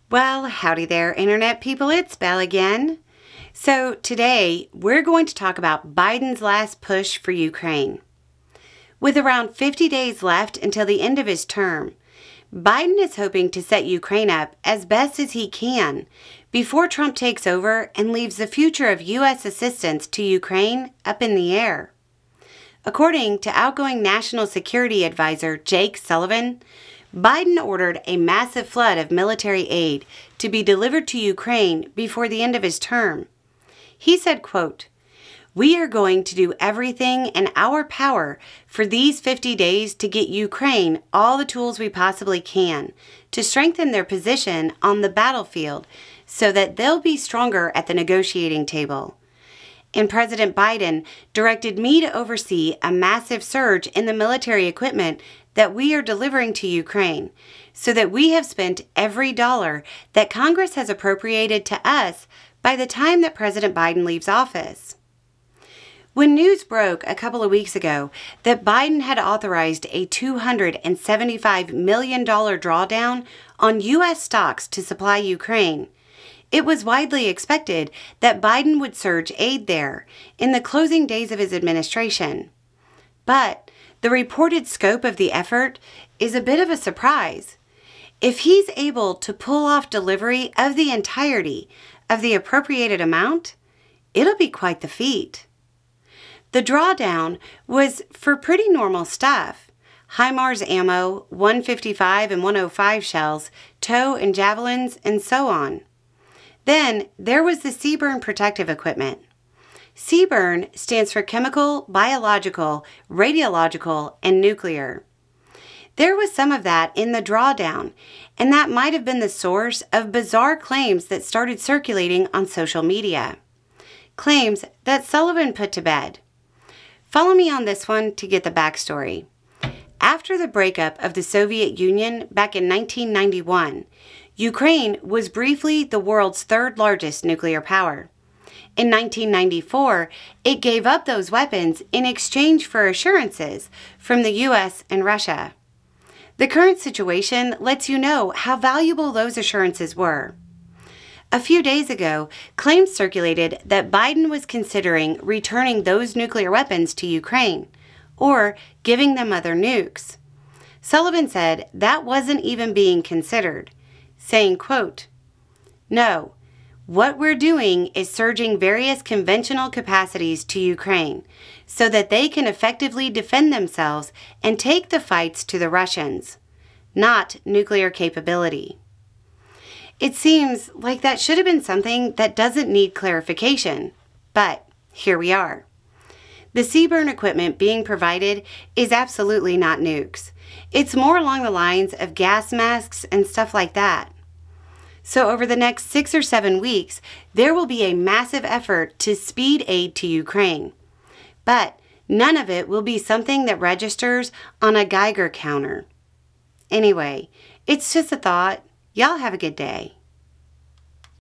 Well, howdy there, Internet people. It's Belle again. So today, we're going to talk about Biden's last push for Ukraine. With around 50 days left until the end of his term, Biden is hoping to set Ukraine up as best as he can before Trump takes over and leaves the future of U.S. assistance to Ukraine up in the air. According to outgoing National Security Advisor Jake Sullivan, Biden ordered a massive flood of military aid to be delivered to Ukraine before the end of his term. He said, quote, "We are going to do everything in our power for these 50 days to get Ukraine all the tools we possibly can to strengthen their position on the battlefield so that they'll be stronger at the negotiating table. And President Biden directed me to oversee a massive surge in the military equipment that we are delivering to Ukraine, so that we have spent every dollar that Congress has appropriated to us by the time that President Biden leaves office." When news broke a couple of weeks ago that Biden had authorized a $275 million drawdown on U.S. stocks to supply Ukraine, it was widely expected that Biden would surge aid there in the closing days of his administration. But the reported scope of the effort is a bit of a surprise. If he's able to pull off delivery of the entirety of the appropriated amount, it'll be quite the feat. The drawdown was for pretty normal stuff: HIMARS ammo, 155 and 105 shells, TOW and javelins, and so on. Then there was the CBRN protective equipment. CBRN stands for chemical, biological, radiological, and nuclear. There was some of that in the drawdown, and that might have been the source of bizarre claims that started circulating on social media. Claims that Sullivan put to bed. Follow me on this one to get the backstory. After the breakup of the Soviet Union back in 1991, Ukraine was briefly the world's third largest nuclear power. In 1994, it gave up those weapons in exchange for assurances from the U.S. and Russia. The current situation lets you know how valuable those assurances were. A few days ago, claims circulated that Biden was considering returning those nuclear weapons to Ukraine, or giving them other nukes. Sullivan said that wasn't even being considered, saying, quote, "No, what we're doing is surging various conventional capacities to Ukraine so that they can effectively defend themselves and take the fights to the Russians, not nuclear capability." It seems like that should have been something that doesn't need clarification, but here we are. The CBRN equipment being provided is absolutely not nukes. It's more along the lines of gas masks and stuff like that. So over the next 6 or 7 weeks, there will be a massive effort to speed aid to Ukraine. But none of it will be something that registers on a Geiger counter. Anyway, it's just a thought. Y'all have a good day.